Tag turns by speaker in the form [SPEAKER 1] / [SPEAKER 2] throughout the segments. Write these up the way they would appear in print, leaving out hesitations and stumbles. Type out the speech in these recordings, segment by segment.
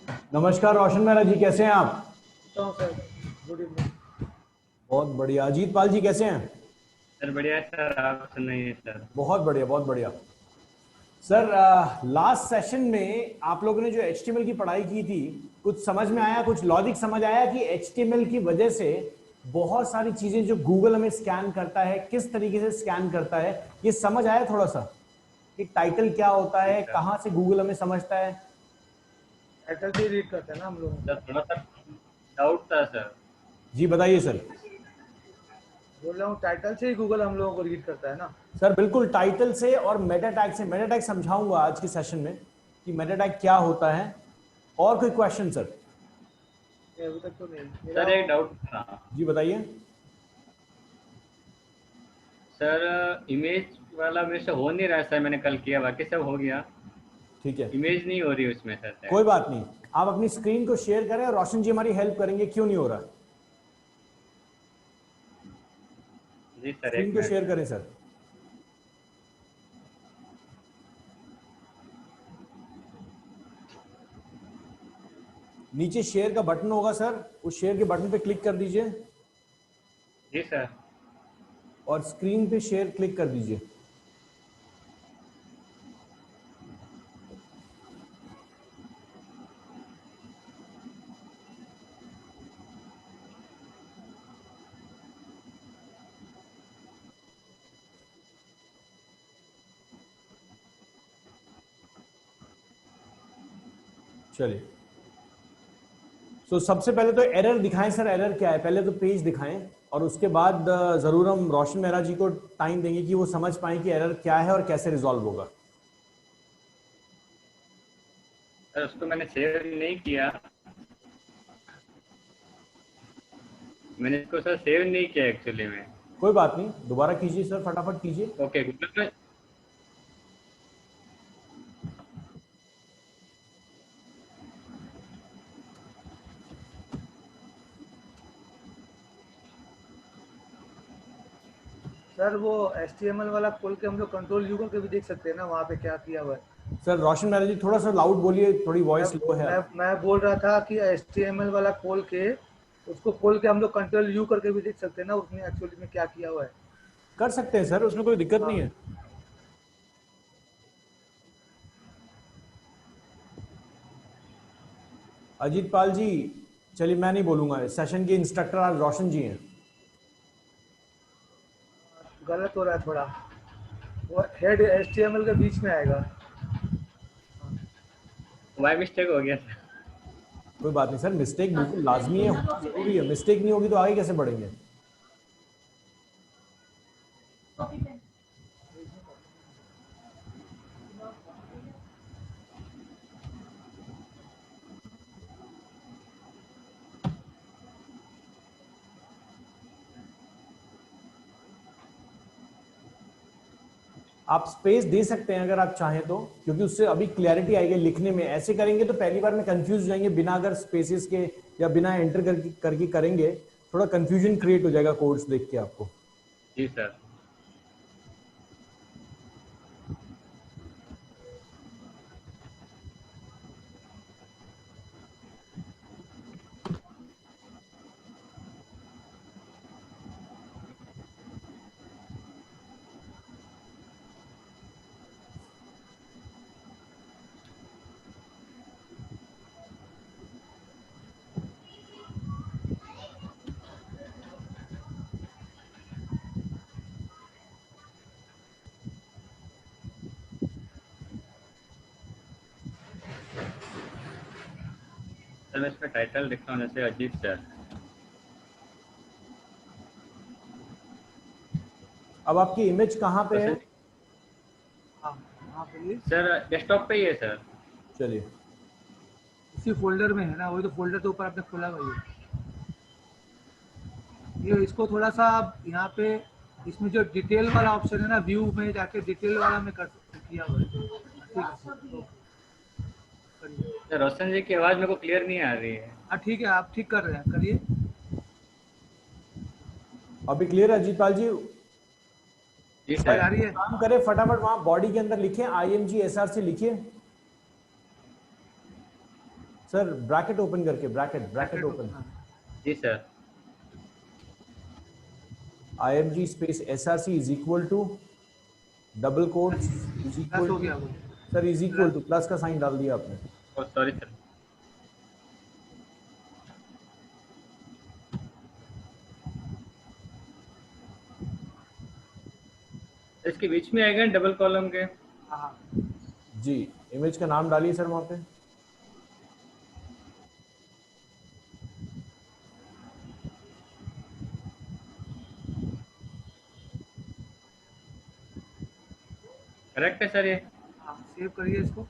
[SPEAKER 1] नमस्कार रोशन मेहरा जी, कैसे हैं आप?
[SPEAKER 2] तो सर, गुड इवनिंग।
[SPEAKER 1] बहुत बढ़िया। अजीत पाल जी कैसे हैं?
[SPEAKER 3] सर बढ़िया है सर। आप सुनाइए सर।
[SPEAKER 1] बहुत बढ़िया, बहुत बढ़िया। सर, लास्ट सेशन में आप लोगों ने जो एचटीएमएल की पढ़ाई की थी, कुछ समझ में आया, कुछ लॉजिक समझ आया कि एचटीएमएल की वजह से बहुत सारी चीजें जो गूगल हमें स्कैन करता है किस तरीके से स्कैन करता है, ये समझ आया थोड़ा सा कि टाइटल क्या होता
[SPEAKER 3] जी
[SPEAKER 1] है,
[SPEAKER 3] सर।
[SPEAKER 1] कहां से गूगल हमें समझता है?
[SPEAKER 2] टाइटल से रीड करते हैं ना हम लोग।
[SPEAKER 3] सर थोड़ा सा डाउट था सर।
[SPEAKER 1] जी बताइए सर।
[SPEAKER 2] बोल रहा हूँ टाइटल से ही गूगल हम लोगों को रीड करता है ना।
[SPEAKER 1] सर बिल्कुल, टाइटल से और मेटा टैग से। मेटा टैग समझाऊंगा आज के सेशन में कि मेटा टैग क्या होता है। और कोई क्वेश्चन सर?
[SPEAKER 2] ये अभी तक तो नहीं मेरा
[SPEAKER 3] सर
[SPEAKER 2] वो।
[SPEAKER 3] एक डाउट था।
[SPEAKER 1] जी बताइए।
[SPEAKER 3] सर इमेज वाला मेरे से हो नहीं रहा है सर। मैंने कल किया, बाकी सब हो गया।
[SPEAKER 1] ठीक है,
[SPEAKER 3] इमेज नहीं हो रही उसमें सर
[SPEAKER 1] कोई
[SPEAKER 3] शायद।
[SPEAKER 1] बात नहीं। आप अपनी स्क्रीन को शेयर करें और रोशन जी हमारी हेल्प करेंगे क्यों नहीं हो रहा।
[SPEAKER 3] जी सर,
[SPEAKER 1] स्क्रीन
[SPEAKER 3] एक
[SPEAKER 1] को
[SPEAKER 3] मिनट
[SPEAKER 1] शेयर
[SPEAKER 3] सर।
[SPEAKER 1] करें सर। नीचे शेयर का बटन होगा सर, उस शेयर के बटन पे क्लिक कर दीजिए
[SPEAKER 3] जी सर।
[SPEAKER 1] और स्क्रीन पे शेयर क्लिक कर दीजिए। चलिए, तो सबसे पहले तो एरर दिखाएं सर। एरर क्या है, पहले तो पेज दिखाएं और उसके बाद जरूर हम रोशन मेहरा जी को टाइम देंगे कि वो समझ पाए कि एरर क्या है और कैसे रिजॉल्व होगा।
[SPEAKER 3] सर उसको मैंने सेव नहीं किया। मैंने इसको सर सेव नहीं किया एक्चुअली में।
[SPEAKER 1] कोई बात नहीं, दोबारा कीजिए सर, फटाफट कीजिए।
[SPEAKER 3] ओके, गूगल में।
[SPEAKER 2] सर वो HTML वाला खोल के हम लोग कंट्रोल यू करके भी देख सकते हैं ना, वहाँ पे क्या किया हुआ है।
[SPEAKER 1] सर रोशन मेहरा जी थोड़ा सा लाउड बोलिए, थोड़ी
[SPEAKER 2] मैं
[SPEAKER 1] वॉइस लो है
[SPEAKER 2] मैं
[SPEAKER 1] आपकी।
[SPEAKER 2] मैं बोल रहा था कि HTML वाला खोल के उसको खोल के हम लोग कंट्रोल यू करके भी देख सकते हैं ना, उसने एक्चुअली में क्या किया हुआ है।
[SPEAKER 1] कर सकते हैं सर, उसमें कोई दिक्कत नहीं
[SPEAKER 2] हाँ।
[SPEAKER 1] है। अजीत पाल जी, चलिए मैं नहीं बोलूंगा, सेशन के इंस्ट्रक्टर आज रोशन जी हैं।
[SPEAKER 2] गलत हो रहा है थोड़ा। वो हेड HTML के बीच में आएगा।
[SPEAKER 3] बाय मिस्टेक हो गया सर।
[SPEAKER 1] कोई बात नहीं सर, मिस्टेक बिल्कुल लाजमी है, होना जरूरी है। मिस्टेक नहीं होगी तो आगे कैसे बढ़ेंगे। आप स्पेस दे सकते हैं अगर आप चाहें तो, क्योंकि उससे अभी क्लैरिटी आएगी लिखने में। ऐसे करेंगे तो पहली बार में कंफ्यूज हो जाएंगे, बिना अगर स्पेसेस के या बिना एंटर करके करेंगे, थोड़ा कंफ्यूजन क्रिएट हो जाएगा कोड्स देख के आपको।
[SPEAKER 3] जी सर। सर मैं इसमें टाइटल लिखता हूँ जैसे अजीत सर।
[SPEAKER 1] अब आपकी इमेज कहाँ पे है?
[SPEAKER 3] रोशन
[SPEAKER 2] हाँ, हाँ बोलिए।
[SPEAKER 3] सर डेस्कटॉप पे ही है सर।
[SPEAKER 1] चलिए,
[SPEAKER 2] इसी फोल्डर में है ना, वही तो फोल्डर के ऊपर आपने खोला हुआ है। ये इसको थोड़ा सा आप यहाँ पे इसमें जो डिटेल वाला ऑप्शन है ना, व्यू में जाके डिटेल वाला में कर किया हुआ है। ठीक है तो करिए।
[SPEAKER 3] सर रोशन जी की आवाज़ मेरे को क्लियर नहीं आ रही है।
[SPEAKER 2] हाँ ठीक है, आप ठीक कर रहे हैं, करिए।
[SPEAKER 1] अभी क्लियर है अजीत पाल जी?
[SPEAKER 3] जी
[SPEAKER 2] आवाज
[SPEAKER 3] सर।
[SPEAKER 2] आ रही है।
[SPEAKER 1] काम करें, फटाफट वहां बॉडी के अंदर लिखिए IMG SRC लिखिए। सर ब्रैकेट ओपन करके, ब्रैकेट ओपन,
[SPEAKER 3] जी sir.
[SPEAKER 1] IMG space SRC is equal to double quotes is
[SPEAKER 2] plus
[SPEAKER 1] equal
[SPEAKER 2] हो
[SPEAKER 1] टू,
[SPEAKER 2] गया वो।
[SPEAKER 1] Sir is equal to plus का साइन डाल दिया आपने।
[SPEAKER 3] Oh sorry sir. इसके बीच में आएगा डबल कॉलम के।
[SPEAKER 2] हाँ
[SPEAKER 1] जी, इमेज का नाम डालिए सर वहां पे।
[SPEAKER 3] करेक्ट है सर ये।
[SPEAKER 2] हाँ, सेव करिए इसको।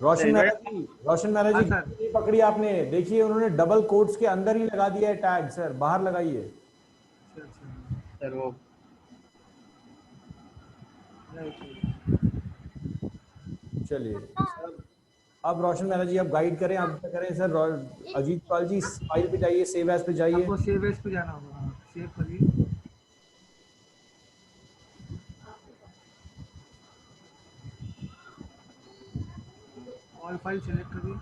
[SPEAKER 1] रोशन मेहरा
[SPEAKER 3] Android-
[SPEAKER 1] जी, रोशन मेहरा
[SPEAKER 2] हाँ
[SPEAKER 1] जी,
[SPEAKER 2] सर।
[SPEAKER 1] नहीं पकड़ी आपने, देखिए उन्होंने डबल कोट्स के अंदर ही लगा दिया है टैग, सर बाहर लगाइए।
[SPEAKER 2] अच्छा अच्छा,
[SPEAKER 3] सर वो
[SPEAKER 2] राइट।
[SPEAKER 1] चलिए सर, अब रोशन मेहरा जी आप गाइड करें, अब क्या करें सर? अजीत पाल जी फाइल पे जाइए, सेव एज पे जाइए।
[SPEAKER 2] आपको सेव एज पे जाना होगा। हाँ, सेव करिए। ऑल फाइल सेलेक्ट करिए,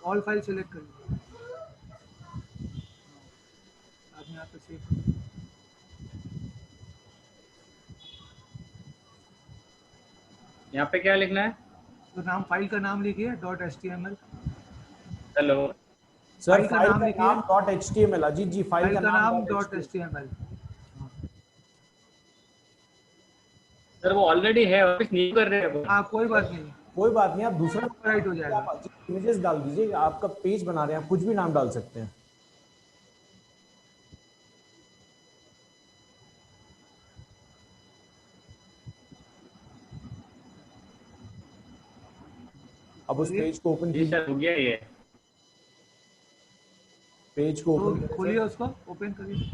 [SPEAKER 2] ऑल फाइल सेलेक्ट करिए। अब यहाँ पे सेव करिए।
[SPEAKER 3] यहाँ पे क्या लिखना है?
[SPEAKER 2] तो नाम, फाइल का नाम लिखिए .html।
[SPEAKER 3] हेलो।
[SPEAKER 1] सर
[SPEAKER 2] फाइल का
[SPEAKER 1] फाइल
[SPEAKER 2] नाम
[SPEAKER 1] का
[SPEAKER 2] लिखिए।
[SPEAKER 1] नाम .html, अजीत जी फाइल
[SPEAKER 2] फाइल
[SPEAKER 1] का
[SPEAKER 2] का
[SPEAKER 1] नाम
[SPEAKER 2] नाम
[SPEAKER 1] .html।
[SPEAKER 2] .html।
[SPEAKER 3] सर वो ऑलरेडी है, वापस नहीं कर रहे हैं वो।
[SPEAKER 2] हाँ, कोई बात नहीं,
[SPEAKER 1] कोई बात नहीं, आप दूसरा
[SPEAKER 2] राइट हो जाएगा।
[SPEAKER 1] आप इमेजेस डाल दीजिए, आपका पेज बना रहे हैं, आप कुछ भी नाम डाल सकते हैं। अब उस पेज को ओपन
[SPEAKER 3] जी
[SPEAKER 1] कीजिए,
[SPEAKER 3] सर हो गया ये।
[SPEAKER 1] पेज को
[SPEAKER 2] तो
[SPEAKER 1] ओपन करें
[SPEAKER 2] खोलिए
[SPEAKER 1] सर।
[SPEAKER 2] उसको, ओपन करिए।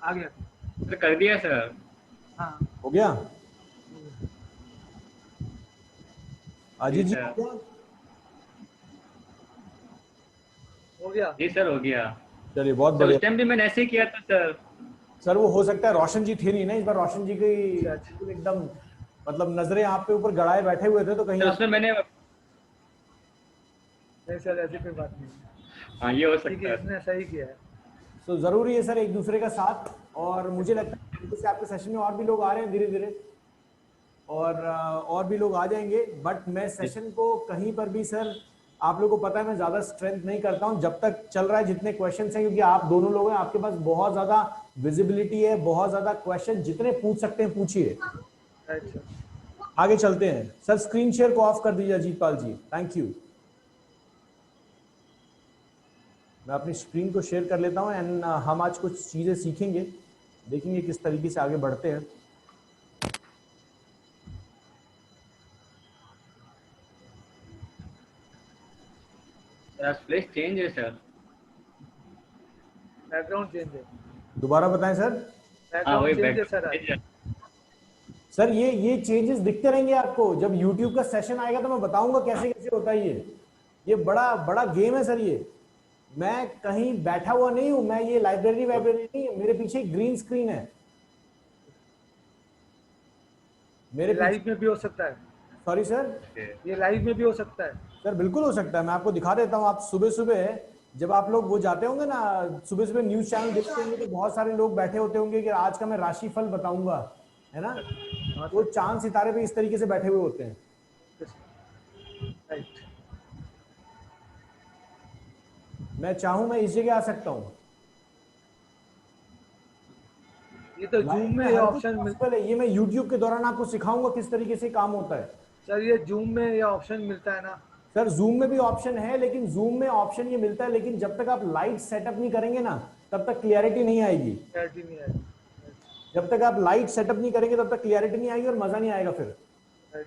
[SPEAKER 2] आ गया।
[SPEAKER 3] सर कर दिया सर।
[SPEAKER 2] हाँ,
[SPEAKER 1] हो गया
[SPEAKER 3] जी
[SPEAKER 1] अजीत जी,
[SPEAKER 3] सर।
[SPEAKER 1] हो गया?
[SPEAKER 2] हो गया।
[SPEAKER 3] जी सर हो गया।
[SPEAKER 1] चलिए बहुत
[SPEAKER 3] सर उस
[SPEAKER 1] बढ़िया।
[SPEAKER 3] टाइम भी मैंने ऐसे ही किया था सर।
[SPEAKER 1] सर वो हो सकता है रोशन जी थे नहीं ना इस बार, रोशन जी की
[SPEAKER 2] अच्छा, अच्छा।
[SPEAKER 1] बिल्कुल एकदम मतलब नजरें आप पे ऊपर गड़ाए बैठे हुए थे, तो कहीं
[SPEAKER 3] सर
[SPEAKER 1] आप
[SPEAKER 3] उसमें मैंने,
[SPEAKER 2] नहीं सर, ऐसी कोई बात नहीं।
[SPEAKER 3] हाँ ये हो
[SPEAKER 2] ठीक
[SPEAKER 3] सकता
[SPEAKER 2] है,
[SPEAKER 3] है।
[SPEAKER 2] इसने सही किया है।
[SPEAKER 1] तो जरूरी है सर एक दूसरे का साथ, और मुझे लगता है जैसे आपके सेशन में और भी लोग आ रहे हैं धीरे धीरे, और भी लोग आ जाएंगे, बट मैं सेशन को कहीं पर भी सर, आप लोगों को पता है मैं ज्यादा स्ट्रेंथ नहीं करता हूं जब तक चल रहा है जितने क्वेश्चंस हैं, क्योंकि आप दोनों लोग हैं, आपके पास बहुत ज्यादा विजिबिलिटी है, बहुत ज्यादा क्वेश्चन जितने पूछ सकते हैं पूछिए।
[SPEAKER 2] Right sir.
[SPEAKER 1] आगे चलते हैं सर, स्क्रीन शेयर को ऑफ कर दीजिए अजीत पाल जी, थैंक यू। मैं अपनी स्क्रीन को शेयर कर लेता हूं, एंड हम आज कुछ चीजें सीखेंगे, देखेंगे किस तरीके से आगे बढ़ते हैं।
[SPEAKER 3] सर प्लीज चेंज है सर।
[SPEAKER 2] बैकग्राउंड चेंज है।
[SPEAKER 1] दोबारा बताएं सर।
[SPEAKER 3] हाँ वही
[SPEAKER 2] बैकग्राउंड चेंज है
[SPEAKER 3] बैक
[SPEAKER 2] सर आज।
[SPEAKER 3] चेंज है।
[SPEAKER 1] सर ये चेंजेस दिखते रहेंगे आपको, जब YouTube का सेशन आएगा तो मैं बताऊंगा कैसे कैसे होता है ये बड़ा बड़ा गेम है सर ये। मैं कहीं बैठा हुआ नहीं हूं, मैं ये लाइब्रेरी नहीं है, मेरे पीछे ग्रीन स्क्रीन है, मेरे
[SPEAKER 2] ये
[SPEAKER 1] पीछे।
[SPEAKER 2] लाइव में भी हो सकता है।
[SPEAKER 1] Sorry sir.
[SPEAKER 2] ये लाइव में भी हो सकता है।
[SPEAKER 1] सर बिल्कुल हो सकता है, मैं आपको दिखा देता हूँ। आप सुबह सुबह जब आप लोग वो जाते होंगे ना, सुबह सुबह न्यूज चैनल देखते होंगे, तो बहुत सारे लोग बैठे होते होंगे कि आज का मैं राशिफल बताऊंगा, है ना? वो चांद सितारे पे इस तरीके से बैठे हुए होते हैं।
[SPEAKER 2] राइट।
[SPEAKER 1] मैं चाहूं मैं इस जगह आ सकता हूँ।
[SPEAKER 2] ये तो जूम में ये ऑप्शन
[SPEAKER 1] पॉसिबल है, ये मैं YouTube के दौरान आपको सिखाऊंगा किस तरीके से काम होता है।
[SPEAKER 2] सर, ये जूम में ये ऑप्शन मिलता है ना?
[SPEAKER 1] सर जूम में भी ऑप्शन है, लेकिन जूम में ऑप्शन ये मिलता है, लेकिन जब तक आप लाइट सेटअप नहीं करेंगे ना, तब तक क्लियरिटी नहीं आएगी।
[SPEAKER 2] क्लैरिटी नहीं है।
[SPEAKER 1] जब तक आप लाइट सेटअप नहीं करेंगे तब तक क्लियरिटी नहीं आएगी और मजा नहीं आएगा फिर।
[SPEAKER 2] राइट।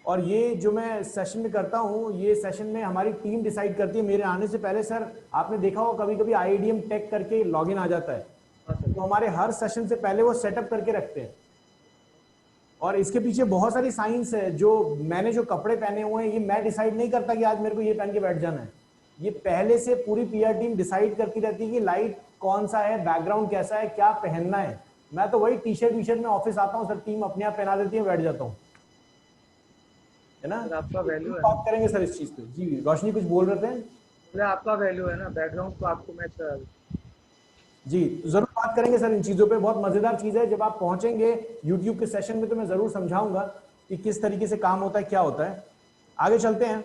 [SPEAKER 1] और ये जो मैं सेशन में करता हूँ, ये सेशन में हमारी टीम डिसाइड करती है। मेरे आने से पहले सर आपने देखा होगा कभी कभी IIDM टेक करके लॉगिन आ जाता है,
[SPEAKER 2] हाँ सर।
[SPEAKER 1] तो हमारे हर सेशन से पहले वो सेटअप करके रखते हैं। और इसके पीछे बहुत सारी साइंस है। जो मैंने जो कपड़े पहने हुए हैं, ये मैं डिसाइड नहीं करता कि आज मेरे को ये पहन के बैठ जाना है। ये पहले से पूरी PR टीम डिसाइड करती रहती है कि लाइट कौन सा है, बैकग्राउंड कैसा है, क्या पहनना है। मैं तो वही टी शर्ट में ऑफिस आता हूँ सर, टीम अपने आप पहना देती है, बैठ जाता हूँ, है ना।
[SPEAKER 2] सर आपका वैल्यू है ना,
[SPEAKER 1] बात करेंगे सर इस चीज पे। जी रोशनी कुछ बोल रहे थे।
[SPEAKER 2] बोले आपका वैल्यू है ना, बैकग्राउंड को आपको मैच करा दो।
[SPEAKER 1] जी जरूर बात करेंगे सर इन चीजों पे, बहुत मजेदार चीज है। जब आप पहुंचेंगे यूट्यूब के सेशन में तो मैं जरूर समझाऊंगा कि किस तरीके से काम होता है, क्या होता है। आगे चलते हैं,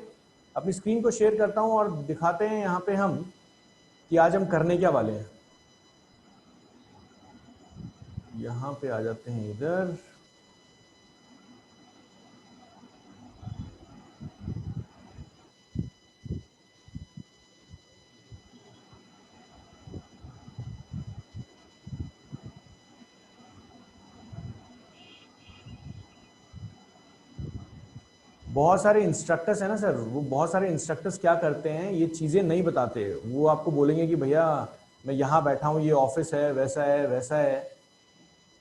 [SPEAKER 1] अपनी स्क्रीन को शेयर करता हूं और दिखाते हैं यहाँ पे हम कि आज हम करने क्या वाले हैं। यहाँ पे आ जाते हैं इधर। बहुत सारे इंस्ट्रक्टर्स हैं ना सर, वो बहुत सारे इंस्ट्रक्टर्स क्या करते हैं, ये चीज़ें नहीं बताते। वो आपको बोलेंगे कि भैया मैं यहाँ बैठा हूँ, ये ऑफिस है, वैसा है वैसा है।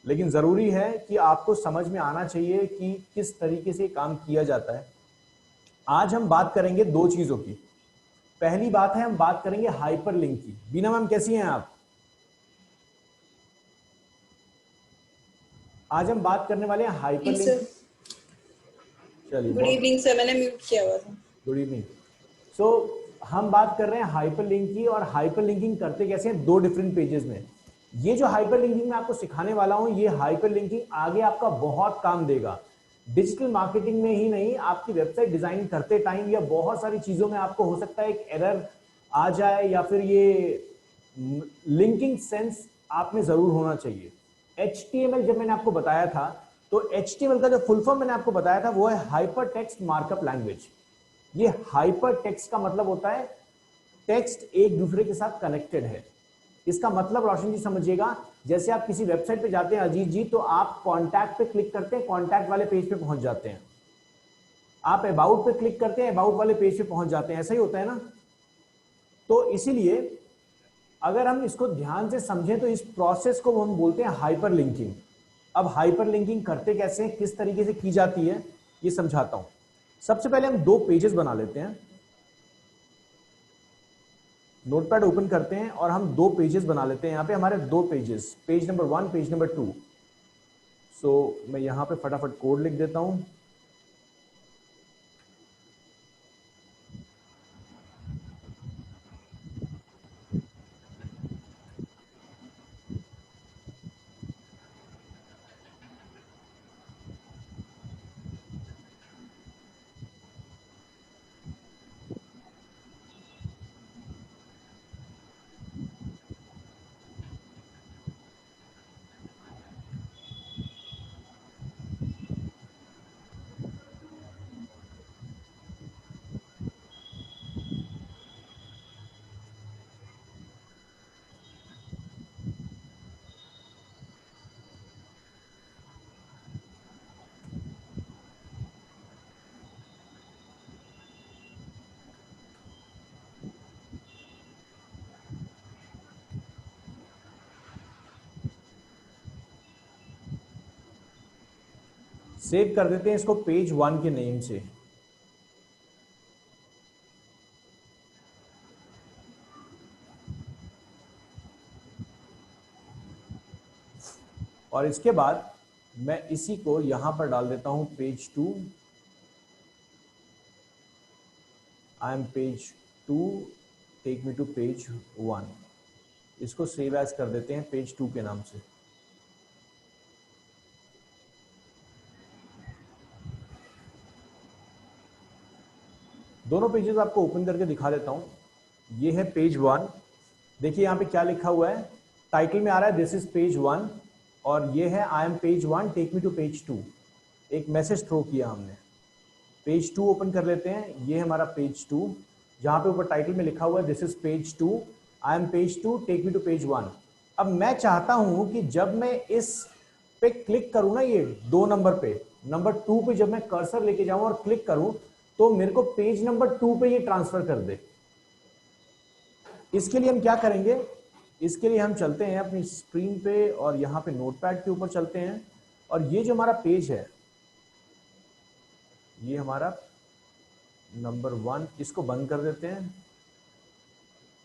[SPEAKER 1] लेकिन ज़रूरी है कि आपको समझ में आना चाहिए कि किस तरीके से काम किया जाता है। आज हम बात करेंगे दो चीज़ों की। पहली बात है, हम बात करेंगे हाइपरलिंक की। बीना मैम कैसी हैं आप? आज हम बात करने वाले हैं हाइपरलिंक
[SPEAKER 4] सर,
[SPEAKER 1] की। चलिए,
[SPEAKER 4] गुड इवनिंग सर, मैंने म्यूट किया हुआ था।
[SPEAKER 1] Good evening. सो हम बात कर रहे हैं हाइपरलिंक की, और हाइपरलिंकिंग करते कैसे हैं, दो डिफरेंट पेजेस में। ये जो हाइपरलिंकिंग मैं आपको सिखाने वाला हूं, ये हाइपरलिंकिंग आगे आपका बहुत काम देगा। डिजिटल मार्केटिंग में ही नहीं, आपकी वेबसाइट डिजाइन करते टाइम या बहुत सारी चीजों में आपको हो सकता है एक एरर आ जाए, या फिर ये लिंकिंग सेंस आप में जरूर होना चाहिए। HTML जब मैंने आपको बताया था, तो HTML का जो फुल फॉर्म मैंने आपको बताया था वो है हाइपर टेक्स्ट मार्कअप लैंग्वेज। ये हाइपर टेक्स्ट का मतलब होता है टेक्स्ट एक दूसरे के साथ कनेक्टेड है। इसका मतलब रोशन जी समझिएगा, जैसे आप किसी वेबसाइट पे जाते हैं अजीत जी, तो आप कॉन्टैक्ट पे क्लिक करते हैं, कॉन्टैक्ट वाले पेज पे पहुंच जाते हैं। आप अबाउट पे क्लिक करते हैं, अबाउट वाले पेज पे पहुंच जाते हैं। ऐसा ही होता है ना। तो इसीलिए अगर हम इसको ध्यान से समझें तो इस प्रोसेस को हम बोलते हैं हाइपरलिंकिंग। अब हाइपरलिंकिंग करते कैसे हैं, किस तरीके से की जाती है, ये समझाता हूं। सबसे पहले हम दो पेजेस बना लेते हैं। नोटपैड ओपन करते हैं और हम दो पेजेस बना लेते हैं। यहां पे हमारे दो pages, page number 1, page number 2। सो मैं यहां पे फटाफट कोड लिख देता हूं। सेव कर देते हैं इसको पेज 1 के नेम से। और इसके बाद मैं इसी को यहां पर डाल देता हूं page 2। I am page 2, take me to page 1। इसको सेव एज कर देते हैं पेज 2 के नाम से। दोनों पेजेस आपको ओपन करके दिखा देता हूं। ये है पेज 1। देखिए यहां पे क्या लिखा हुआ है, टाइटल में आ रहा है दिस इज पेज 1, और ये है I am page 1, take me to page 2। एक मैसेज थ्रो किया हमने। पेज 2 ओपन कर लेते हैं। ये है हमारा पेज 2, जहां पे ऊपर टाइटल में लिखा हुआ है this is page 2, I am page 2, take me to page 1। अब मैं चाहता हूं कि जब मैं इस पे क्लिक करूं ना, ये 2 नंबर पे, नंबर 2 पे जब मैं कर्सर लेके जाऊं और क्लिक करूं, तो मेरे को पेज नंबर 2 पे ये ट्रांसफर कर दे। इसके लिए हम क्या करेंगे, इसके लिए हम चलते हैं अपनी स्क्रीन पे और यहां पे नोटपैड के ऊपर चलते हैं। और ये जो हमारा पेज है, ये हमारा नंबर 1, इसको बंद कर देते हैं।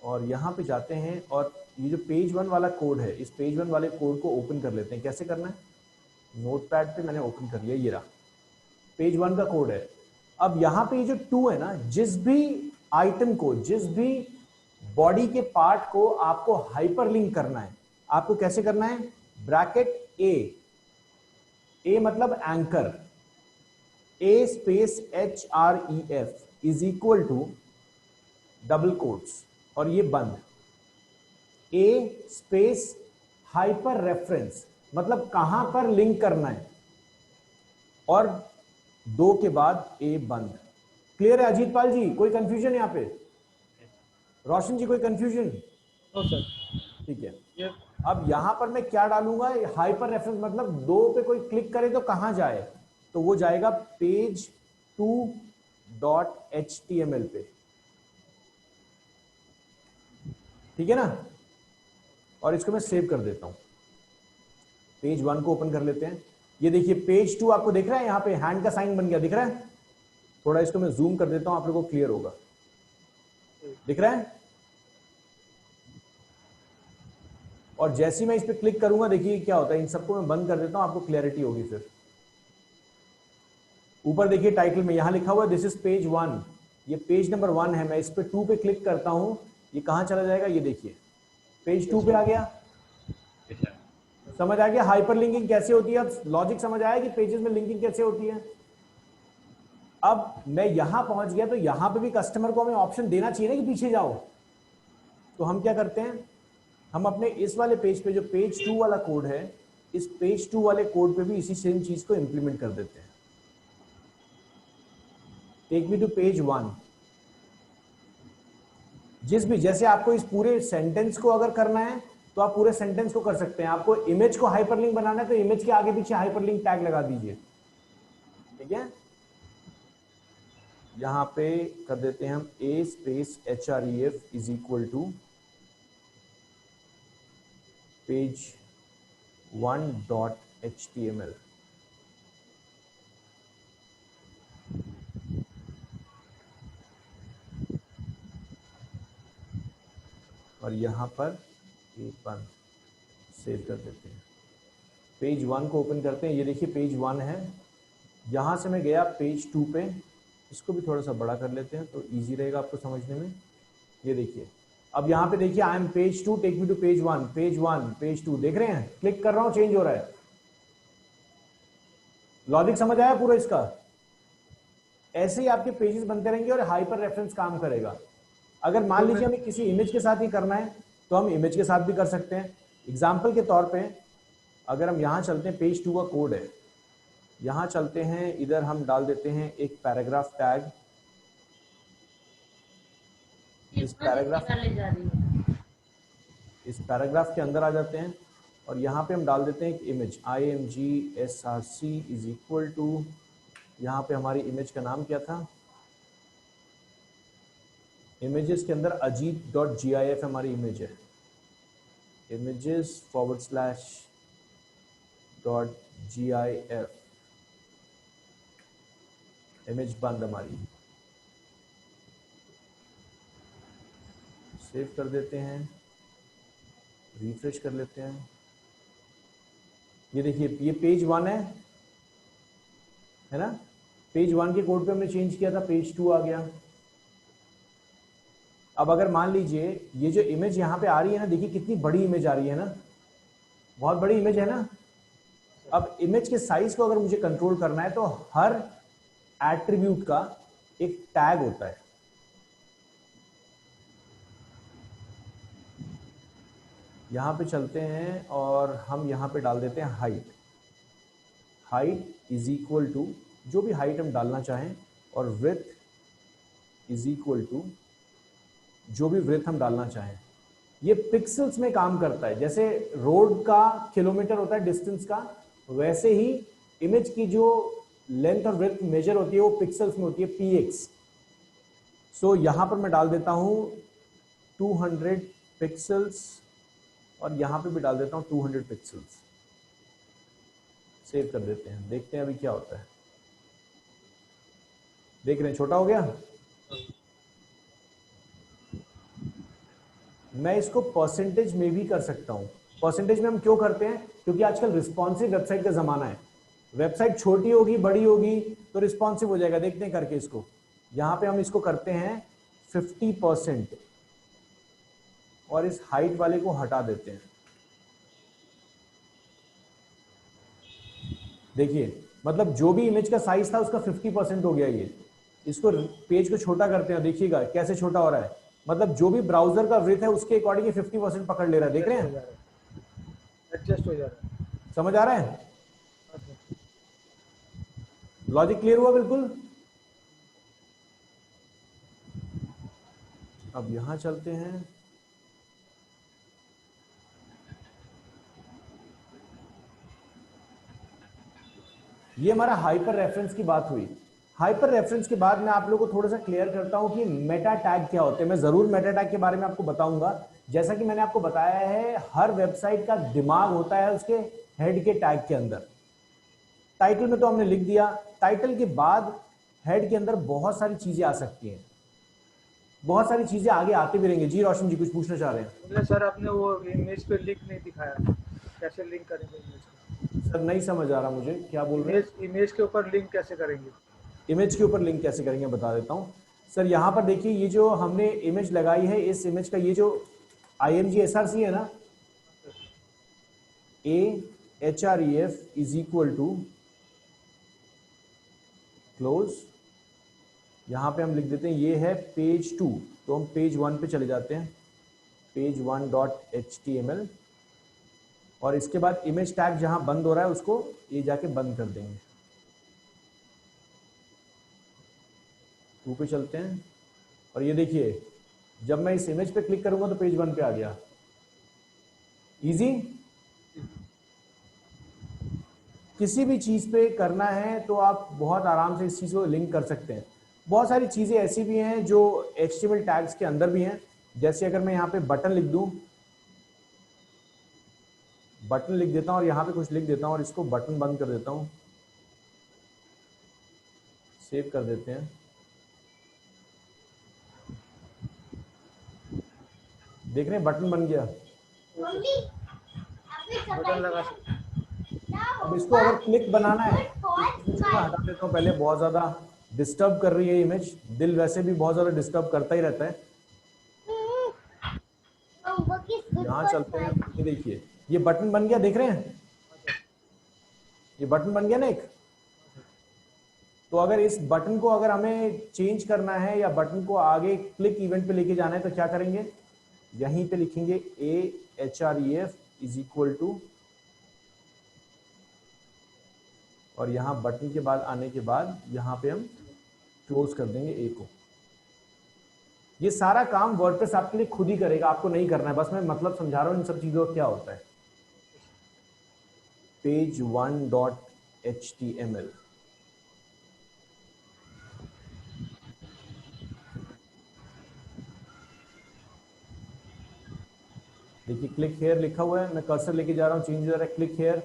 [SPEAKER 1] और यहाँ पे जाते हैं और ये जो पेज 1 वाला कोड है, इस पेज 1 वाले कोड को ओपन कर लेते हैं। कैसे करना है? नोटपैड पे मैंने ओपन कर लिया, ये रहा पेज 1 का कोड है। अब यहाँ पे ये जो 2 है ना, जिस भी आइटम को, जिस भी बॉडी के पार्ट को आपको हाइपरलिंक करना है, आपको कैसे करना है? ब्रैकेट ए मतलब anchor, a space HREF is equal to double quotes और ये बंद, ए स्पेस हाइपर रेफरेंस मतलब कहां पर लिंक करना है, और 2 के बाद ए बंद। क्लियर है अजीत पाल जी? कोई कंफ्यूजन यहाँ पे? रोशन जी कोई कंफ्यूजन?
[SPEAKER 2] No sir.
[SPEAKER 1] ठीक है।
[SPEAKER 2] ये
[SPEAKER 1] अब यहां पर मैं क्या डालूंगा? हाइपर रेफरेंस मतलब 2 पे कोई क्लिक करे तो कहां जाए? तो वो जाएगा पेज 2.html पे। ठीक है ना? और इसको मैं सेव कर देता हूं। पेज 1 को ओपन कर लेते हैं। ये देखिए पेज 2 आपको दिख रहा है, यहां पे हैंड का साइन बन गया, दिख रहा है? थोड़ा इसको मैं जूम कर देता हूं, आप लोगों को क्लियर होगा। दिख रहा है? और जैसे ही मैं इस पे क्लिक करूंगा, देखिए क्या होता है। इन सबको मैं बंद कर देता हूं, आपको क्लैरिटी होगी। फिर ऊपर देखिए टाइटल में यहां लिखा हुआ है दिस इज पेज 1, ये पेज नंबर 1 है। मैं इस पे 2 पे क्लिक करता हूं, ये कहां चला जाएगा? ये देखिए पेज 2 पे आ गया।
[SPEAKER 3] अच्छा,
[SPEAKER 1] समझ आ गया हाइपर लिंकिंग कैसे होती है? अब लॉजिक समझ आया कि पेजेस में लिंकिंग कैसे होती है। अब मैं यहां पहुंच गया, तो यहां पे भी कस्टमर को हमें ऑप्शन देना चाहिए ना कि पीछे जाओ। तो हम क्या करते हैं, हम अपने इस वाले पेज पे जो पेज 2 वाला कोड है, इस पेज 2 वाले कोड पे भी इसी सेम चीज को इंप्लीमेंट कर देते हैं। Take me to page 1। जिस भी, जैसे आपको इस पूरे सेंटेंस को अगर करना है तो आप पूरे सेंटेंस को कर सकते हैं। आपको इमेज को हाइपरलिंक बनाना है तो इमेज के आगे पीछे हाइपरलिंक टैग लगा दीजिए। ठीक है? यहां पे कर देते हैं हम a space HREF is equal to page 1.html। और यहां पर एक बंद, सेव कर देते हैं। पेज 1 को ओपन करते हैं। ये देखिए पेज 1 है। यहां से मैं गया पेज 2 पे, इसको भी थोड़ा सा बड़ा कर लेते हैं तो इजी रहेगा आपको समझने में। ये देखिए, अब यहां पे देखिए I am page 2, take me to page 1, page 1 page 2, देख रहे हैं? क्लिक कर रहा हूं, चेंज हो रहा है। लॉजिक समझ आया पूरा इसका? ऐसे ही आपके पेजेस बनते रहेंगे और हाइपर रेफरेंस काम करेगा। अगर मान लीजिए हमें किसी इमेज के साथ ही करना है तो हम इमेज के साथ भी कर सकते हैं। एग्जाम्पल के तौर पे अगर हम यहां चलते हैं, पेज 2 का कोड है, यहां चलते हैं, इधर हम डाल देते हैं एक पैराग्राफ टैग। इस पैराग्राफ के अंदर आ जाते हैं और यहां पे हम डाल देते हैं एक image, IMG SRC is equal to, यहां पे हमारी इमेज का नाम क्या था? इमेजेस के अंदर ajit.gif हमारी इमेज है, images/.gif, इमेज बंद हमारी। सेव कर देते हैं, रिफ्रेश कर लेते हैं। ये देखिए ये पेज 1 है ना? पेज 1 के कोड पे हमने चेंज किया था, पेज 2 आ गया। अब अगर मान लीजिए ये जो इमेज यहां पे आ रही है ना, देखिए कितनी बड़ी इमेज आ रही है ना, बहुत बड़ी इमेज है ना। अब इमेज के साइज को अगर मुझे कंट्रोल करना है तो हर एट्रीब्यूट का एक टैग होता है। यहां पे चलते हैं और हम यहां पे डाल देते हैं हाइट इज इक्वल टू जो भी हाइट हम डालना चाहें, और विड्थ इज इक्वल टू जो भी विड्थ हम डालना चाहें। ये पिक्सल्स में काम करता है। जैसे रोड का किलोमीटर होता है डिस्टेंस का, वैसे ही इमेज की जो लेंथ और विड्थ मेजर होती है वो पिक्सल्स में होती है, px। सो यहां पर मैं डाल देता हूं 200 पिक्सल्स और यहां पे भी डाल देता हूं 200 पिक्सल्स। सेव कर देते हैं, देखते हैं अभी क्या होता है। देख रहे हैं छोटा हो गया। मैं इसको परसेंटेज में भी कर सकता हूं। परसेंटेज में हम क्यों करते हैं? क्योंकि आजकल रिस्पॉन्सिव वेबसाइट का जमाना है। वेबसाइट छोटी होगी बड़ी होगी तो रिस्पॉन्सिव हो जाएगा। देखते हैं करके इसको। यहां पे हम इसको करते हैं 50% और इस हाइट वाले को हटा देते हैं। देखिए, मतलब जो भी इमेज का साइज था उसका 50% हो गया। ये इसको पेज को छोटा करते हैं, देखिएगा कैसे छोटा हो रहा है। मतलब जो भी ब्राउजर का विड्थ है उसके अकॉर्डिंग ये 50% पकड़ ले रहा है। देख रहे हैं?
[SPEAKER 2] एडजस्ट हो जा रहा है।
[SPEAKER 1] समझ आ रहा है? लॉजिक क्लियर हुआ बिल्कुल? अब यहां चलते हैं। ये हमारा हाइपर रेफरेंस की बात हुई। हाइपर रेफरेंस के बाद मैं आप लोगों को थोड़ा सा क्लियर करता हूं कि मेटा टैग क्या होते हैं। मैं जरूर मेटा टैग के बारे में आपको बताऊंगा। जैसा कि मैंने आपको बताया है, हर वेबसाइट का दिमाग होता है उसके हेड के टैग के अंदर। टाइटल में तो हमने लिख दिया। टाइटल के बाद हेड के अंदर बहुत सारी चीजें आ सकती हैं, बहुत सारी चीजें आगे आते भी रहेंगे। जी रोशन जी कुछ पूछना चाह रहे हैं?
[SPEAKER 2] सर आपने वो इमेज पे लिंक नहीं दिखाया, कैसे लिंक करेंगे इमेज?
[SPEAKER 1] सर नहीं समझ आ रहा मुझे, क्या बोल रहे हैं?
[SPEAKER 2] इमेज के ऊपर लिंक कैसे करेंगे?
[SPEAKER 1] इमेज के ऊपर लिंक कैसे करेंगे बता देता हूं सर। यहां पर देखिए, ये जो हमने इमेज लगाई है, इस इमेज का ये जो IMG SRC है ना, AHREF is equal to close. यहां पे हम लिख देते हैं ये है पेज 2, तो हम पेज 1 पे चले जाते हैं, पेज 1.html। और इसके बाद इमेज टैग जहां बंद हो रहा है उसको ये जाके बंद कर देंगे। 2 पे चलते हैं और ये देखिए, जब मैं इस इमेज पे क्लिक करूंगा तो पेज 1 पे आ गया। इजी। किसी भी चीज पे करना है तो आप बहुत आराम से इस चीज को लिंक कर सकते हैं। बहुत सारी चीजें ऐसी भी हैं जो HTML टैग्स के अंदर भी हैं। जैसे अगर मैं यहाँ पे बटन लिख दूं, बटन लिख देता हूं और यहाँ पे कुछ लिख देता हूं और इसको बटन बंद कर देता हूं, सेव कर देते हैं। देख रहे हैं बटन बन गया।
[SPEAKER 2] बटन लगा सकते हैं।
[SPEAKER 1] अब इसको अगर क्लिक बनाना है तो हटा देता हूँ पहले, बहुत ज्यादा डिस्टर्ब कर रही है इमेज। दिल वैसे भी बहुत ज्यादा डिस्टर्ब करता ही रहता है। यहाँ चलते हैं, ये देखिए ये बटन बन गया, देख रहे हैं? ये बटन बन गया ना एक। तो अगर इस बटन को अगर हमें चेंज करना है या बटन को आगे क्लिक इवेंट पे लेके जाना है तो क्या करेंगे? यहीं पे लिखेंगे AHREF इज इक्वल टू, और यहां बटन के बाद आने के बाद यहां पे हम क्लोज कर देंगे A को। ये सारा काम वर्डप्रेस आपके लिए खुद ही करेगा, आपको नहीं करना है। बस मैं मतलब समझा रहा हूं इन सब चीजों का क्या होता है। Page 1.html। देखिए क्लिक हेयर लिखा हुआ है, मैं कर्सर लेके जा रहा हूं, चेंज हो रहा है, क्लिक हेयर।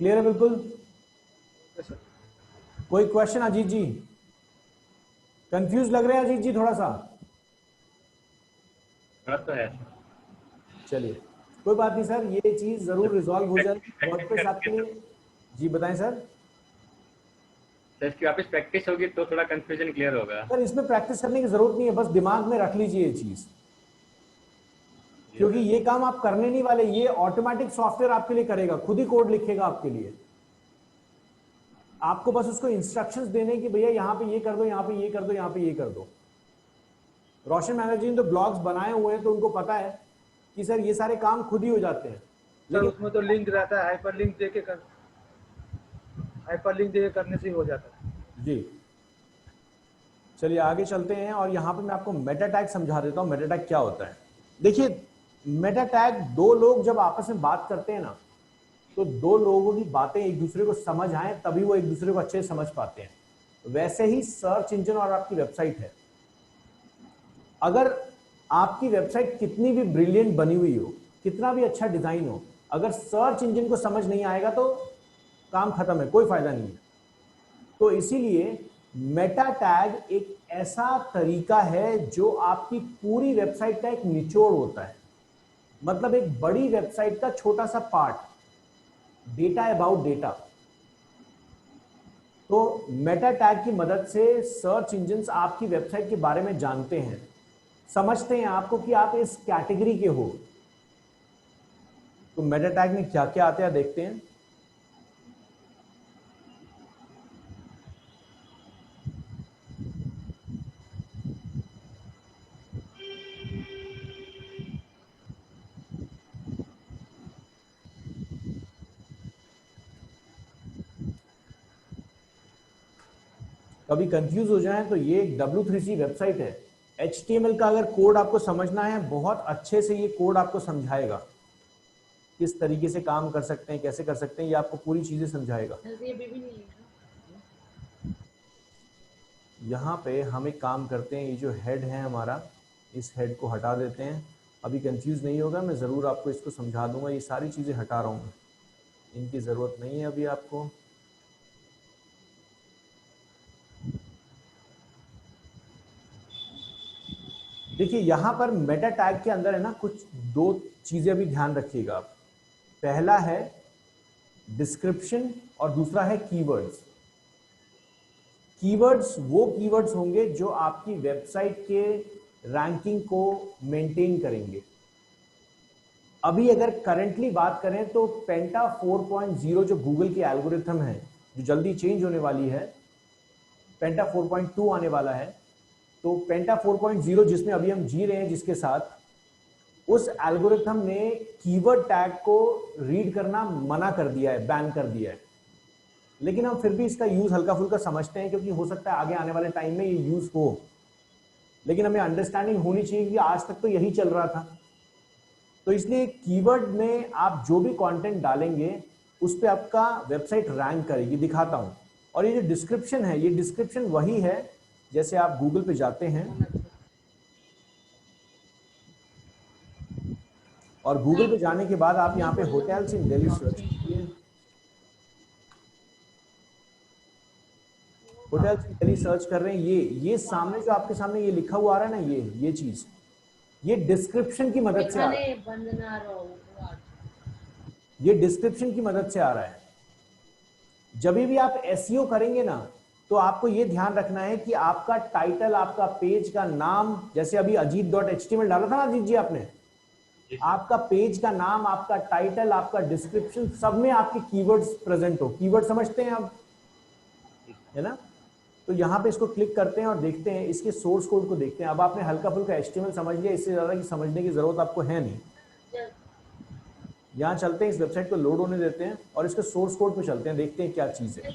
[SPEAKER 1] क्लियर है बिल्कुल? कोई क्वेश्चन अजीत जी? कंफ्यूज लग रहे हैं अजीत जी थोड़ा सा?
[SPEAKER 3] तो है।
[SPEAKER 1] चलिए कोई बात नहीं सर, ये चीज जरूर रिजॉल्व हो जाएगी वर्डप्रेस आपके लिए। जी बताएं सर।
[SPEAKER 3] सर इसकी वापस प्रैक्टिस होगी तो थोड़ा कंफ्यूजन क्लियर होगा।
[SPEAKER 1] सर इसमें प्रैक्टिस करने की जरूरत नहीं है, बस दिमाग में रख लीजिए ये चीज, क्योंकि ये काम आप करने नहीं वाले, ये ऑटोमेटिक सॉफ्टवेयर आपके लिए करेगा, खुद ही कोड लिखेगा आपके लिए। आपको बस उसको इंस्ट्रक्शंस देने की, भैया यहाँ पे ये कर दो, यहाँ पे ये कर दो, यहाँ पे ये कर दो। रोशन मैनेजर ने तो ब्लॉग्स बनाए हुए हैं तो उनको पता है कि सर ये सारे काम खुद ही हो जाते हैं।
[SPEAKER 2] लेकिन उसमें तो लिंक रहता है, हाइपर लिंक देके करने से ही हो जाता है।
[SPEAKER 1] जी चलिए आगे चलते हैं और यहाँ पे मैं आपको मेटा टैग समझा देता हूँ। मेटा टैग क्या होता है? देखिए मेटा टैग, दो लोग जब आपस में बात करते हैं ना, तो दो लोगों की बातें एक दूसरे को समझ आए तभी वो एक दूसरे को अच्छे से समझ पाते हैं। वैसे ही सर्च इंजन और आपकी वेबसाइट है। अगर आपकी वेबसाइट कितनी भी ब्रिलियंट बनी हुई हो, कितना भी अच्छा डिजाइन हो, अगर सर्च इंजन को समझ नहीं आएगा तो काम खत्म है, कोई फायदा नहीं है। तो इसीलिए मेटा टैग एक ऐसा तरीका है जो आपकी पूरी वेबसाइट का एक निचोड़ होता है, मतलब एक बड़ी वेबसाइट का छोटा सा पार्ट, डेटा अबाउट डेटा। तो मेटा टैग की मदद से सर्च इंजिन्स आपकी वेबसाइट के बारे में जानते हैं, समझते हैं आपको कि आप इस कैटेगरी के हो। तो मेटा टैग में क्या क्या आता है देखते हैं। कभी कंफ्यूज हो जाए तो ये एक W3C वेबसाइट है। HTML का अगर कोड आपको समझना है, बहुत अच्छे से ये कोड आपको समझाएगा किस तरीके से काम कर सकते हैं, कैसे कर सकते हैं, ये आपको पूरी चीजें समझाएगा। यहाँ पे हम एक काम करते हैं, ये जो हेड है हमारा, इस हेड को हटा देते हैं। अभी कंफ्यूज नहीं होगा, मैं ज़रूर आपको इसको समझा दूंगा। ये सारी चीज़ें हटा रहा हूँ, इनकी ज़रूरत नहीं है अभी आपको। देखिए यहाँ पर मेटा टैग के अंदर है ना, कुछ दो चीज़ें अभी ध्यान रखिएगा आप। पहला है डिस्क्रिप्शन और दूसरा है कीवर्ड्स। कीवर्ड्स वो कीवर्ड्स होंगे जो आपकी वेबसाइट के रैंकिंग को मेंटेन करेंगे। अभी अगर करंटली बात करें तो पेंटा 4.0 जो गूगल की एल्गोरिथम है, जो जल्दी चेंज होने वाली है, पेंटा 4.2 आने वाला है। तो पेंटा 4.0 जिसमें अभी हम जी रहे हैं, जिसके साथ, उस एल्गोरिथम ने कीवर्ड टैग को रीड करना मना कर दिया है, बैन कर दिया है। लेकिन हम फिर भी इसका यूज हल्का फुल्का समझते हैं, क्योंकि हो सकता है आगे आने वाले टाइम में ये यूज हो। लेकिन हमें अंडरस्टैंडिंग होनी चाहिए कि आज तक तो यही चल रहा था। तो इसलिए कीवर्ड में आप जो भी कंटेंट डालेंगे उस पे आपका वेबसाइट रैंक करेगी। दिखाता हूं। और ये जो डिस्क्रिप्शन है, ये डिस्क्रिप्शन वही है जैसे आप गूगल पे जाते हैं और गूगल पे जाने के बाद आप यहाँ पे होटल्स इन दिल्ली सर्च कीजिए। होटल्स इन दिल्ली सर्च कर रहे हैं, ये सामने जो आपके सामने ये लिखा हुआ आ रहा है ना, ये चीज, ये डिस्क्रिप्शन की मदद से आ रहा है। ये डिस्क्रिप्शन की मदद से आ रहा है। जब भी आप एसईओ करेंगे ना, तो आपको ये ध्यान रखना है कि आपका टाइटल, आपका पेज का नाम, जैसे अभी अजीत.html डाला था ना अजीत जी आपने, आपका पेज का नाम, आपका टाइटल, आपका डिस्क्रिप्शन, सब में आपके कीवर्ड्स प्रेजेंट हो। कीवर्ड समझते हैं आप, है ना? तो यहाँ पे इसको क्लिक करते हैं और देखते हैं इसके सोर्स कोड को देखते हैं। अब आपने हल्का फुल्का HTML समझ लिया, इससे ज्यादा की समझने की जरूरत आपको है नहीं। यहाँ चलते हैं, इस वेबसाइट को लोड होने देते हैं और इसके सोर्स कोड पे चलते हैं, देखते हैं क्या चीज है,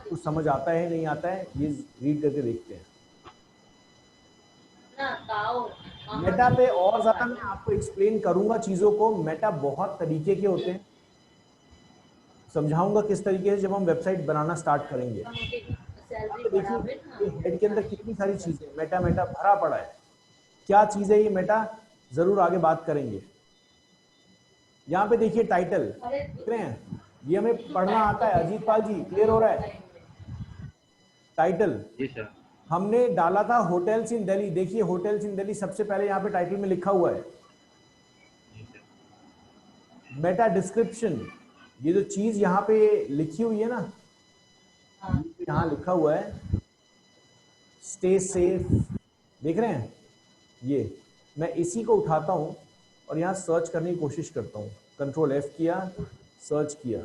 [SPEAKER 1] कुछ समझ आता है नहीं आता है, ये रीड करके देखते हैं। मेटा पे और ज्यादा मैं आपको एक्सप्लेन करूंगा चीजों को। मेटा बहुत तरीके के होते हैं, समझाऊंगा किस तरीके से जब हम वेबसाइट बनाना स्टार्ट करेंगे। देखिए हेड के अंदर कितनी सारी चीजें, मेटा मेटा भरा पड़ा है। क्या चीज है ये मेटा, जरूर आगे बात करेंगे। यहाँ पे देखिए टाइटल देख रहे हैं, ये हमें पढ़ना आता है। अजीत पाल जी, क्लियर हो रहा है? टाइटल
[SPEAKER 3] जी सर।
[SPEAKER 1] हमने डाला था होटल्स इन दिल्ली। देखिए होटल्स इन दिल्ली सबसे पहले यहाँ पे टाइटल में लिखा हुआ है। मेटा डिस्क्रिप्शन, ये जो चीज यहाँ पे लिखी हुई है ना, यहाँ लिखा हुआ है स्टे सेफ, देख रहे हैं? ये मैं इसी को उठाता हूँ और यहाँ सर्च करने की कोशिश करता हूँ। कंट्रोल F किया, सर्च किया,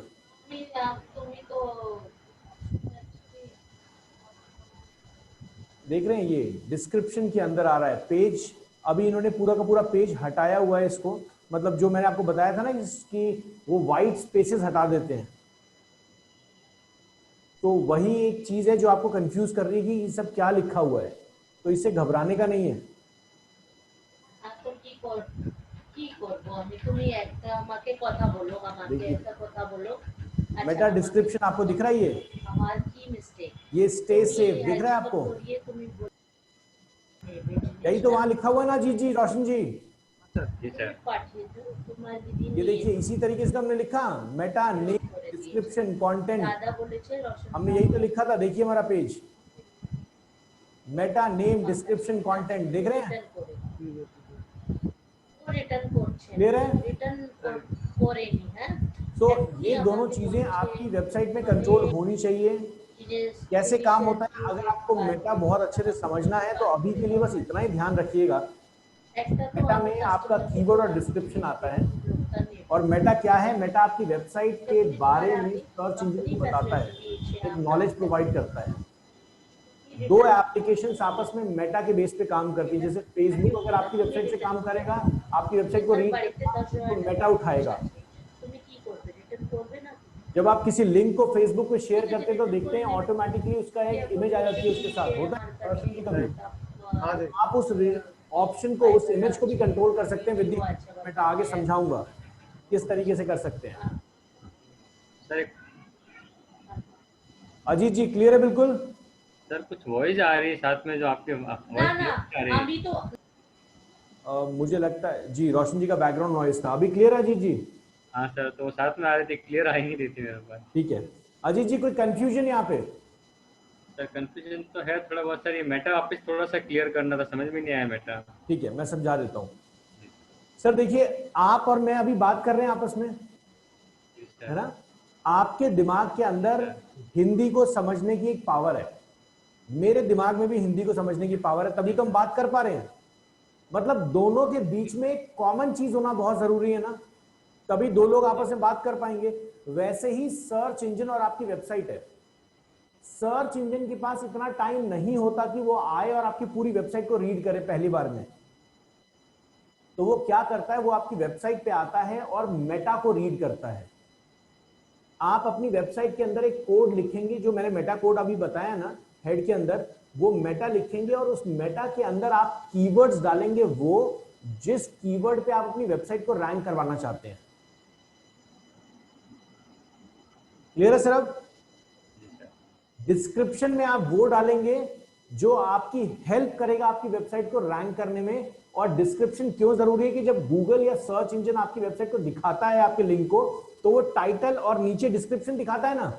[SPEAKER 1] देख रहे हैं ये डिस्क्रिप्शन के अंदर आ रहा है। पेज, अभी इन्होंने पूरा का पूरा पेज हटाया हुआ है इसको, मतलब जो मैंने आपको बताया था ना इसकी वो वाइट स्पेसेस हटा देते हैं। तो वही एक चीज है जो आपको कंफ्यूज कर रही है कि ये सब क्या लिखा हुआ है। तो इससे घबराने का नहीं है। मेटा डिस्क्रिप्शन आपको दिख रहा है, ये स्टे सेफ दिख रहा है आपको? यही तो वहां लिखा हुआ है ना जी जी रोशन जी। ये देखिए इसी तरीके से हमने लिखा, मेटा नेम डिस्क्रिप्शन कंटेंट, हमने यही तो लिखा था। देखिए हमारा page, Meta name description content देख रहे हैं,
[SPEAKER 5] रिटर्न कोड
[SPEAKER 1] क्लियर है?
[SPEAKER 5] रिटर्न कोड है।
[SPEAKER 1] तो ये दोनों चीजें आपकी वेबसाइट में कंट्रोल होनी चाहिए। कैसे काम होता है, अगर आपको मेटा बहुत अच्छे से समझना है तो अभी के लिए बस इतना ही ध्यान रखिएगा। मेटा में आपका कीवर्ड और डिस्क्रिप्शन आता है, और मेटा क्या है, मेटा आपकी वेबसाइट के बारे में सर्च इंजन को बताता है, एक नॉलेज प्रोवाइड करता है। दो एप्लीकेशंस आपस में मेटा के बेस पे काम करती है। जैसे फेसबुक अगर आपकी वेबसाइट से काम करेगा, आपकी वेबसाइट को रीड तो मेटा उठाएगा। जब आप किसी लिंक को फेसबुक पे शेयर करते हैं तो देखते हैं ऑटोमेटिकली उसका एक इमेज आ जाती है उसके साथ, होता है। आप उस ऑप्शन को, उस इमेज को भी कंट्रोल कर सकते हैं विद मेटा। आगे समझाऊंगा किस तरीके से कर सकते हैं। अजीत जी क्लियर है? बिल्कुल
[SPEAKER 3] सर, कुछ वॉइस आ रही है साथ में जो आपके
[SPEAKER 5] अभी तो
[SPEAKER 1] मुझे लगता है जी रोशन जी का बैकग्राउंड नॉइज था। अभी क्लियर है अजीत जी?
[SPEAKER 3] हाँ सर, तो साथ में आ रही थी, क्लियर आ ही नहीं रही थी मेरे पास।
[SPEAKER 1] ठीक है अजीत जी, कोई कंफ्यूजन यहाँ पे?
[SPEAKER 3] सर कंफ्यूजन तो है थोड़ा बहुत सर, ये मेटा वापस थोड़ा सा क्लियर करना था, समझ में नहीं आया मेटा।
[SPEAKER 1] ठीक है मैं समझा देता हूँ। सर देखिए, आप और मैं अभी बात कर रहे हैं आपस में, है ना? आपके दिमाग के अंदर हिंदी को समझने की एक पावर है, मेरे दिमाग में भी हिंदी को समझने की पावर है, तभी तो हम बात कर पा रहे हैं। मतलब दोनों के बीच में एक कॉमन चीज होना बहुत जरूरी है ना, तभी दो लोग आपस में बात कर पाएंगे। वैसे ही सर्च इंजन और आपकी वेबसाइट है। सर्च इंजन के पास इतना टाइम नहीं होता कि वो आए और आपकी पूरी वेबसाइट को रीड करे पहली बार में। तो वो क्या करता है, वो आपकी वेबसाइट पे आता है और मेटा को रीड करता है। आप अपनी वेबसाइट के अंदर एक कोड लिखेंगे, जो मैंने मेटा कोड अभी बताया ना हेड के अंदर, वो मेटा लिखेंगे और उस मेटा के अंदर आप कीवर्ड्स डालेंगे, वो जिस कीवर्ड पे आप अपनी वेबसाइट को रैंक करवाना चाहते हैं। क्लियर है सर? अब डिस्क्रिप्शन में आप वो डालेंगे जो आपकी हेल्प करेगा आपकी वेबसाइट को रैंक करने में। और डिस्क्रिप्शन क्यों जरूरी है कि जब गूगल या सर्च इंजन आपकी वेबसाइट को दिखाता है आपके लिंक को, तो वो टाइटल और नीचे डिस्क्रिप्शन दिखाता है ना,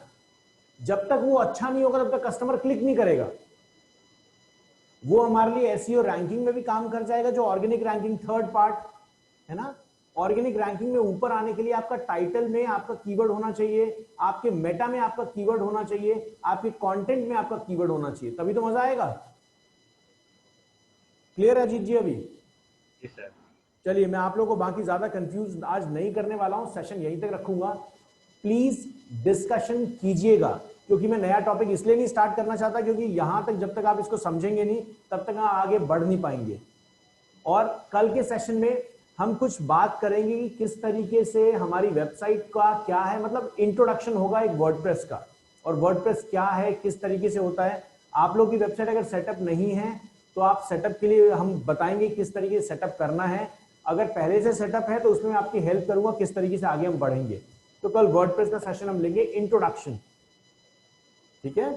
[SPEAKER 1] जब तक वो अच्छा नहीं होगा तब तक कस्टमर क्लिक नहीं करेगा। वो हमारे लिए एसईओ रैंकिंग में भी काम कर जाएगा, जो ऑर्गेनिक रैंकिंग थर्ड पार्ट है ना। ऑर्गेनिक रैंकिंग में ऊपर आने के लिए आपका टाइटल में आपका कीवर्ड होना चाहिए, आपके मेटा में आपका कीवर्ड होना चाहिए, आपके कंटेंट में आपका कीवर्ड होना चाहिए, तभी तो मजा आएगा। क्लियर है अजीत जी? अभी
[SPEAKER 3] सर
[SPEAKER 1] चलिए, मैं आप लोगों को बाकी ज्यादा कंफ्यूज आज नहीं करने वाला हूं, सेशन यहीं तक रखूंगा। प्लीज डिस्कशन कीजिएगा, क्योंकि मैं नया टॉपिक इसलिए नहीं स्टार्ट करना चाहता क्योंकि यहां तक जब तक आप इसको समझेंगे नहीं तब तक आप आगे बढ़ नहीं पाएंगे। और कल के सेशन में हम कुछ बात करेंगे कि किस तरीके से हमारी वेबसाइट का क्या है, मतलब इंट्रोडक्शन होगा एक वर्डप्रेस का, और वर्डप्रेस क्या है, किस तरीके से होता है। आप लोग की वेबसाइट अगर सेटअप नहीं है तो आप सेटअप के लिए हम बताएंगे किस तरीके से सेटअप करना है। अगर पहले से सेटअप है तो उसमें मैं आपकी हेल्प करूंगा किस तरीके से आगे हम बढ़ेंगे। तो कल वर्डप्रेस का सेशन हम लेंगे इंट्रोडक्शन, ठीक है?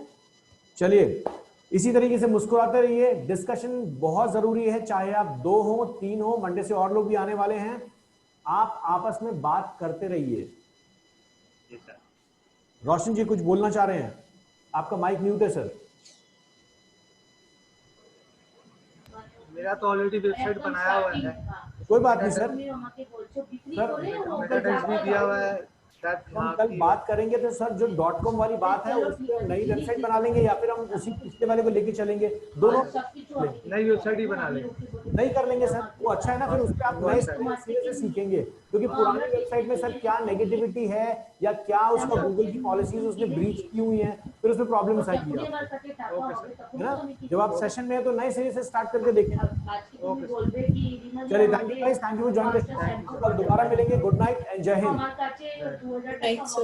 [SPEAKER 1] चलिए, इसी तरीके से मुस्कुराते रहिए। डिस्कशन बहुत जरूरी है, चाहे आप 2 हो 3 हो, मंडे से और लोग भी आने वाले हैं। आप आपस में बात करते रहिए। रोशन जी कुछ बोलना चाह रहे हैं? आपका माइक म्यूट है सर।
[SPEAKER 2] मेरा तो ऑलरेडी वेबसाइट बनाया हुआ है,
[SPEAKER 1] कोई बात नहीं सर,
[SPEAKER 2] मेटा भी दिया हुआ है।
[SPEAKER 1] हम कल बात करेंगे तो सर जो .com वाली बात है उस पर नई वेबसाइट बना लेंगे या फिर हम उसी पिछले वाले को लेके चलेंगे, दोनों
[SPEAKER 2] नई वेबसाइट ही बना लेंगे।
[SPEAKER 1] नहीं कर लेंगे सर, वो अच्छा है ना, फिर उस पर आप नए सिरे से सीखेंगे। क्योंकि पुरानी वेबसाइट में सर क्या नेगेटिविटी है या क्या उसका गूगल की पॉलिसीज उसने ब्रीच की हुई है, फिर उसमें प्रॉब्लम्स आएगी, है ना। जब आप सेशन में है तो नए सिरे से स्टार्ट करके देखें। चलिए, thank you guys, thank you for joining. कल दोबारा मिलेंगे। गुड नाइट एंड जय हिंद।
[SPEAKER 4] Right, sir.